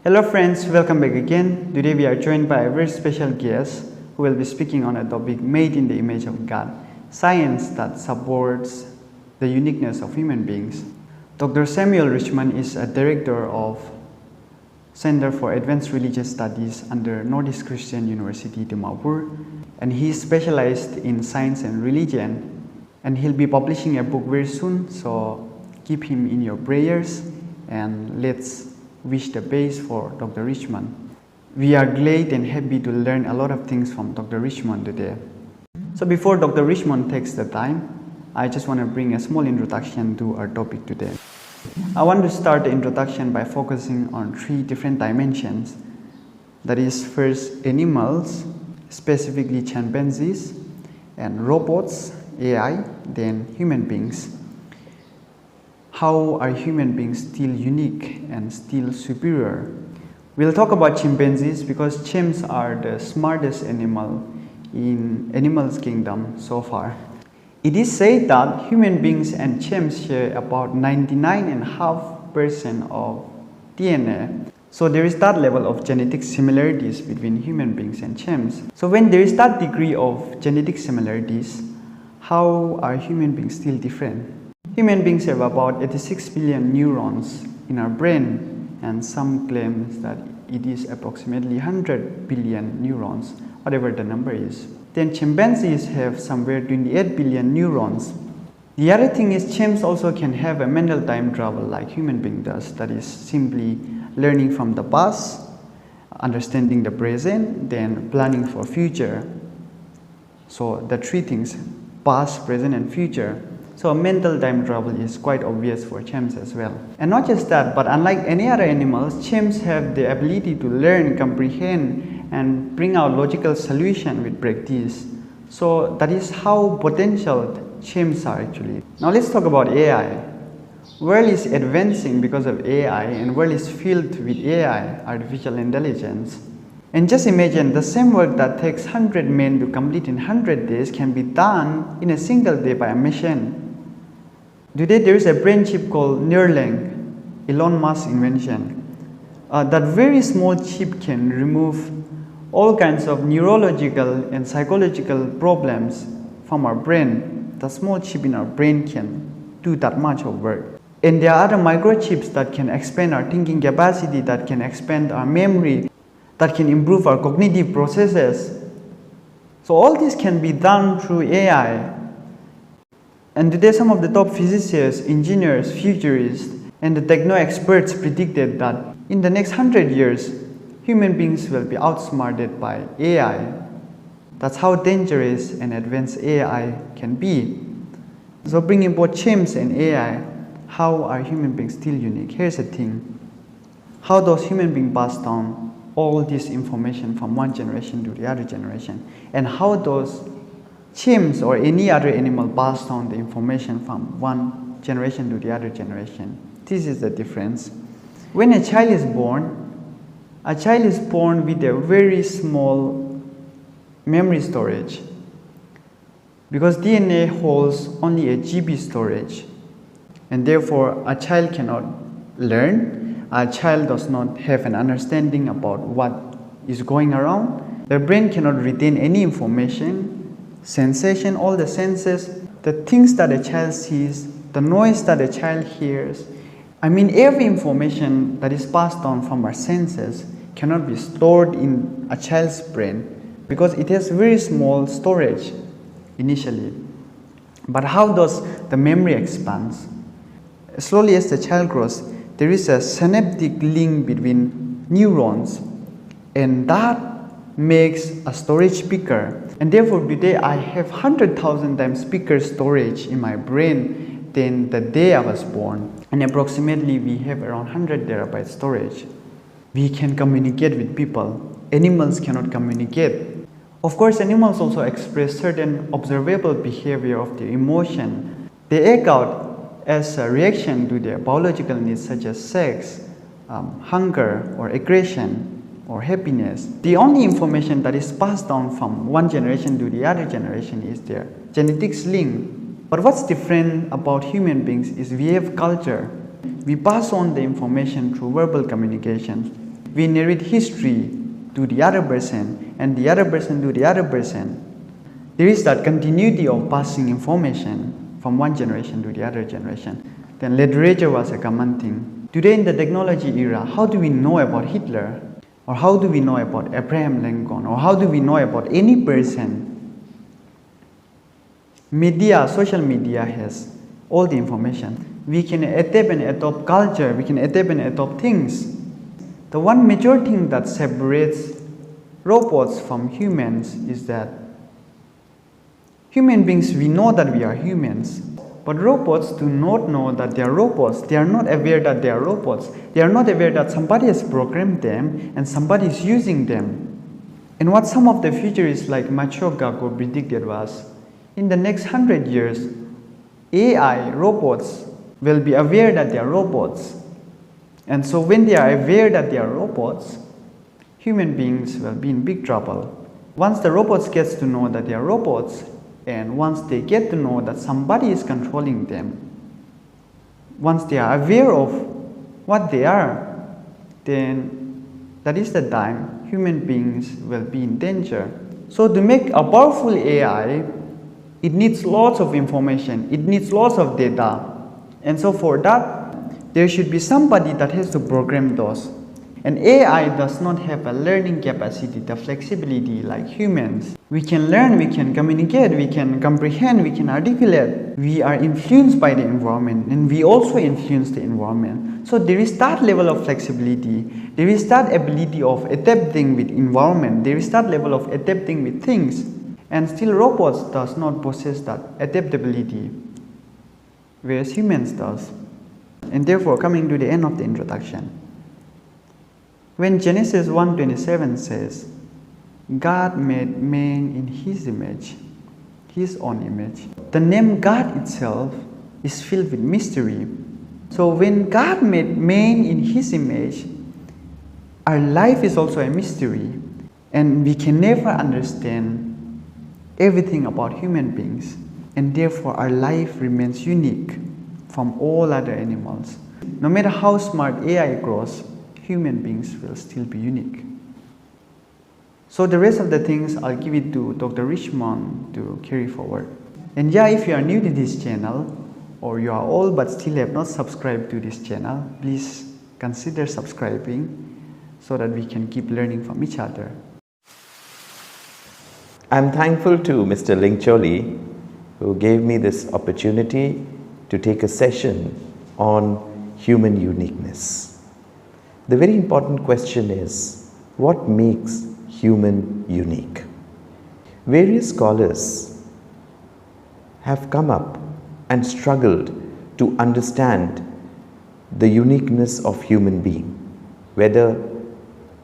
Hello friends, welcome back again. Today we are joined by a very special guest who will be speaking on a topic made in the image of God, science that supports the uniqueness of human beings. Dr. Samuel Richmond is a director of Center for Advanced Religious Studies under Northeast Christian University, Dimapur, and he is specialized in science and religion, and he'll be publishing a book very soon, so keep him in your prayers and let's wish the best for Dr. Richmond. We are glad and happy to learn a lot of things from Dr. Richmond today. So before Dr. Richmond takes the time, I just want to bring a small introduction to our topic today. I want to start the introduction by focusing on three different dimensions. That is, first, animals, specifically chimpanzees, and robots, AI, then human beings. How are human beings still unique and still superior? We'll talk about chimpanzees because chimps are the smartest animal in animals kingdom so far. It is said that human beings and chimps share about 99.5% of DNA. So there is that level of genetic similarities between human beings and chimps. So when there is that degree of genetic similarities, how are human beings still different? Human beings have about 86 billion neurons in our brain, and some claim that it is approximately 100 billion neurons, whatever the number is. Then chimpanzees have somewhere 28 billion neurons. The other thing is chimps also can have a mental time travel like human being does, that is simply learning from the past, understanding the present, then planning for future. So the three things, past, present and future. So mental time travel is quite obvious for chimps as well. And not just that, but unlike any other animals, chimps have the ability to learn, comprehend, and bring out logical solution with practice. So that is how potential chimps are actually. Now let's talk about AI. World is advancing because of AI, and world is filled with AI, artificial intelligence. And just imagine the same work that takes 100 men to complete in 100 days can be done in a single day by a machine. Today there is a brain chip called Neuralink, Elon Musk's invention. That very small chip can remove all kinds of neurological and psychological problems from our brain. The small chip in our brain can do that much of work. And there are other microchips that can expand our thinking capacity, that can expand our memory, that can improve our cognitive processes. So all this can be done through AI. And today some of the top physicists, engineers, futurists, and the techno experts predicted that in the next 100 years, human beings will be outsmarted by AI. That's how dangerous and advanced AI can be. So bringing both chimps and AI, how are human beings still unique? Here's the thing. How does human being pass down all this information from one generation to the other generation? And how does chimps or any other animal pass down the information from one generation to the other generation? This is the difference. When a child is born with a very small memory storage, because DNA holds only a GB storage, and therefore a child cannot learn. A child does not have an understanding about what is going around. The brain cannot retain any information, sensation, all the senses, the things that a child sees, the noise that a child hears. I mean, every information that is passed on from our senses cannot be stored in a child's brain because it has very small storage initially. But how does the memory expand? Slowly as the child grows, there is a synaptic link between neurons, and that makes a storage bigger. And therefore today I have 100,000 times bigger storage in my brain than the day I was born. And approximately we have around 100 terabyte storage. We can communicate with people. Animals cannot communicate. Of course, animals also express certain observable behavior of their emotion. They act out as a reaction to their biological needs such as sex, hunger or aggression or happiness. The only information that is passed down from one generation to the other generation is their genetics link. But what's different about human beings is we have culture. We pass on the information through verbal communication. We narrate history to the other person and the other person to the other person. There is that continuity of passing information from one generation to the other generation. Then literature was a common thing. Today in the technology era, how do we know about Hitler? Or how do we know about Abraham Lincoln? Or how do we know about any person? Media, social media has all the information. We can adapt and adopt culture, we can adapt and adopt things. The one major thing that separates robots from humans is that human beings, we know that we are humans, but robots do not know that they are robots. They are not aware that they are robots. They are not aware that somebody has programmed them and somebody is using them. And what some of the futurists like Macho Gakko predicted was, in the next 100 years, AI, robots, will be aware that they are robots. And so when they are aware that they are robots, human beings will be in big trouble. Once the robots get to know that they are robots, and once they get to know that somebody is controlling them, once they are aware of what they are, then that is the time human beings will be in danger. So to make a powerful AI, it needs lots of information, it needs lots of data. And so for that, there should be somebody that has to program those. And AI does not have a learning capacity, the flexibility like humans. We can learn, we can communicate, we can comprehend, we can articulate. We are influenced by the environment and we also influence the environment. So there is that level of flexibility, there is that ability of adapting with environment, there is that level of adapting with things. And still robots does not possess that adaptability, whereas humans does. And therefore, coming to the end of the introduction, when Genesis 1:27 says, God made man in his image, his own image, the name God itself is filled with mystery. So when God made man in his image, our life is also a mystery, and we can never understand everything about human beings, and therefore our life remains unique from all other animals. No matter how smart AI grows, human beings will still be unique. So the rest of the things I'll give it to Dr. Richmond to carry forward. And yeah, if you are new to this channel, or you are old but still have not subscribed to this channel, please consider subscribing so that we can keep learning from each other. I'm thankful to Mr. Lingcholi, who gave me this opportunity to take a session on human uniqueness. The very important question is, what makes human unique? Various scholars have come up and struggled to understand the uniqueness of human being, whether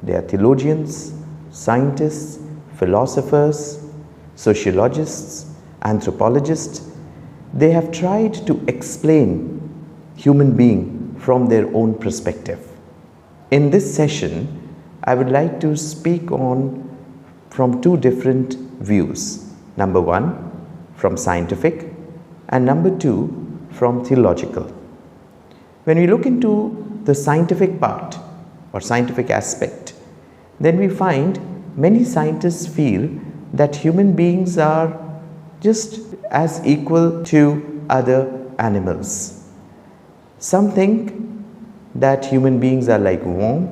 they are theologians, scientists, philosophers, sociologists, anthropologists. They have tried to explain human being from their own perspective. In this session, I would like to speak on from two different views. Number one, from scientific, and number two, from theological. When we look into the scientific part or scientific aspect, then we find many scientists feel that human beings are just as equal to other animals. Some think that human beings are like worm.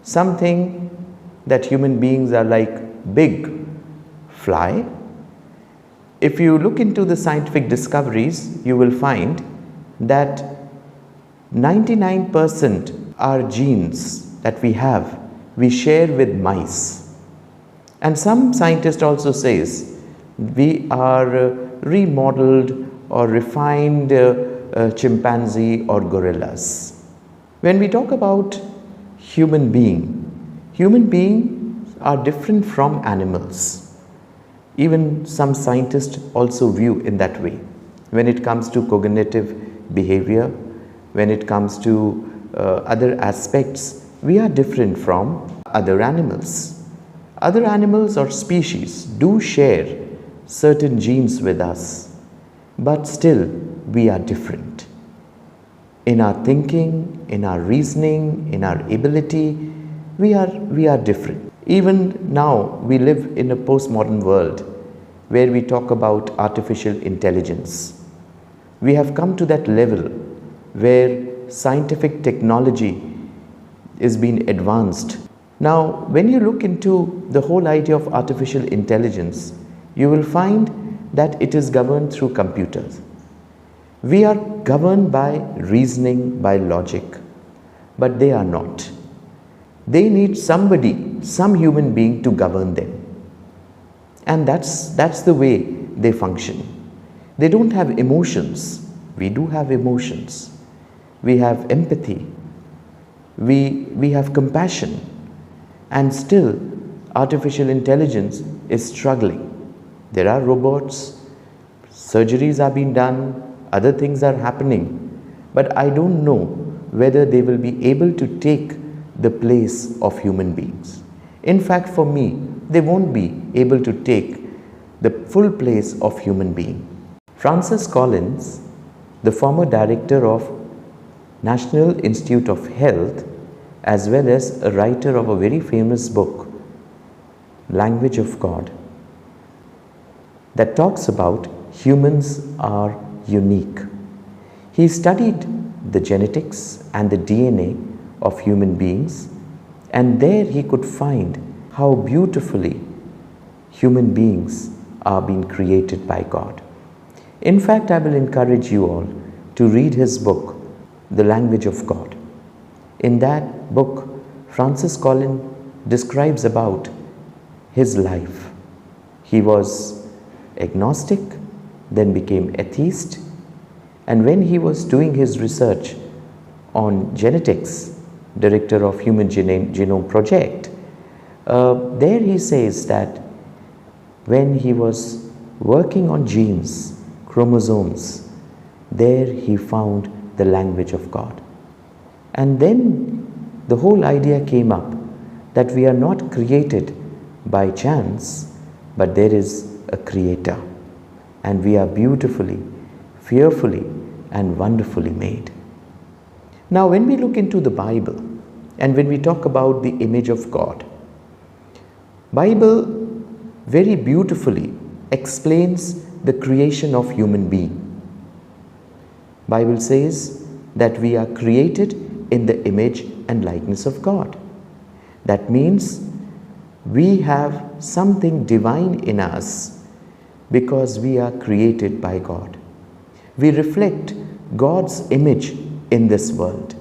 Some think that human beings are like big fly. If you look into the scientific discoveries, you will find that 99% are genes that we have, we share with mice. And some scientist also says we are remodeled or refined chimpanzee or gorillas. When we talk about human beings are different from animals. Even some scientists also view in that way. When it comes to cognitive behavior, when it comes to other aspects, we are different from other animals. Other animals or species do share certain genes with us, but still we are different. In our thinking, in our reasoning, in our ability, we are different. Even now, we live in a postmodern world where we talk about artificial intelligence. We have come to that level where scientific technology is being advanced. Now, when you look into the whole idea of artificial intelligence, you will find that it is governed through computers. We are governed by reasoning, by logic, but they are not. They need somebody, some human being to govern them. And that's the way they function. They don't have emotions. We do have emotions. We have empathy. We have compassion. And still, artificial intelligence is struggling. There are robots, surgeries are being done, other things are happening. But I don't know whether they will be able to take the place of human beings. In fact, for me, they won't be able to take the full place of human being. Francis Collins, the former director of National Institute of Health, as well as a writer of a very famous book, Language of God, that talks about humans are unique. He studied the genetics and the DNA of human beings, and there he could find how beautifully human beings are being created by God. In fact, I will encourage you all to read his book, The Language of God. In that book, Francis Collins describes about his life. He was agnostic, then became atheist, and when he was doing his research on genetics, director of Human Genome Project, there he says that when he was working on genes, chromosomes, there he found the language of God. And then the whole idea came up that we are not created by chance, but there is a creator, and we are beautifully, fearfully, and wonderfully made. Now, when we look into the Bible and when we talk about the image of God, Bible very beautifully explains the creation of human being. Bible says that we are created in the image and likeness of God. That means we have something divine in us because we are created by God. We reflect God's image in this world.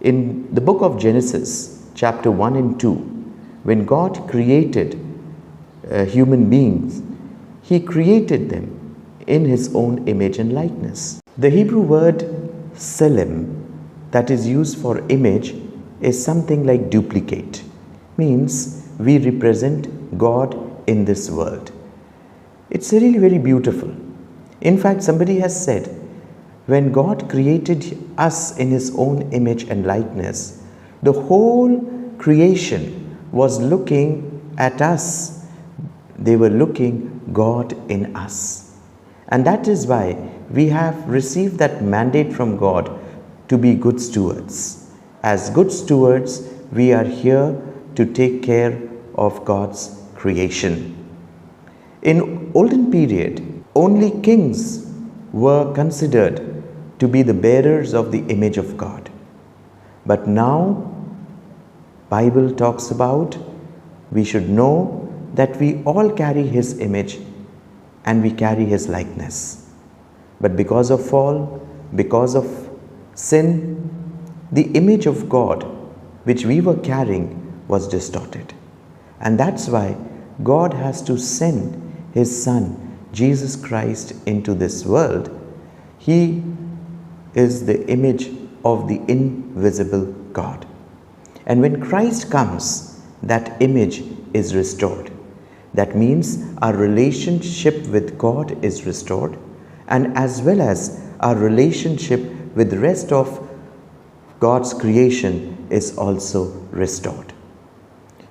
In the book of Genesis, chapter 1 and 2, when God created human beings, He created them in His own image and likeness. The Hebrew word "selem" that is used for image is something like duplicate. Means we represent God in this world. It's really very beautiful. In fact, somebody has said, when God created us in His own image and likeness, the whole creation was looking at us. They were looking God in us. And that is why we have received that mandate from God to be good stewards. As good stewards, we are here to take care of God's creation. In olden period, only kings were considered to be the bearers of the image of God. But now, Bible talks about we should know that we all carry His image and we carry His likeness. But because of fall, because of sin, the image of God which we were carrying was distorted. And that's why God has to send His Son, Jesus Christ, into this world. He is the image of the invisible God. And when Christ comes, that image is restored. That means our relationship with God is restored, and as well as our relationship with the rest of God's creation is also restored.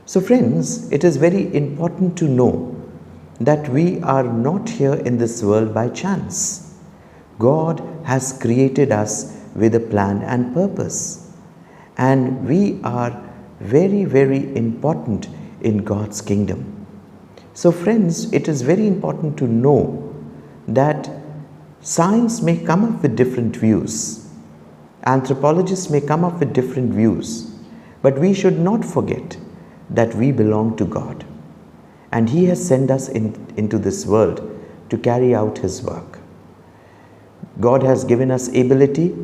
So friends, it is very important to know that we are not here in this world by chance. God has created us with a plan and purpose, and we are very, very important in God's kingdom. So friends, it is very important to know that science may come up with different views. Anthropologists may come up with different views. But we should not forget that we belong to God. And He has sent us into this world to carry out His work. God has given us ability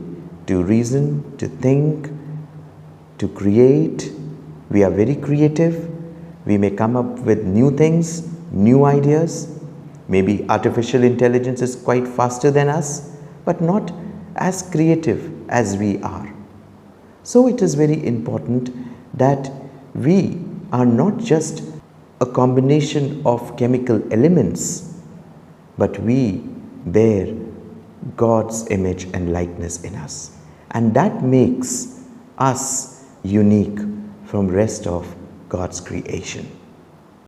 to reason, to think, to create. We are very creative. We may come up with new things, new ideas. Maybe artificial intelligence is quite faster than us, but not as creative as we are. So it is very important that we are not just a combination of chemical elements, but we bear God's image and likeness in us. And that makes us unique from rest of God's creation.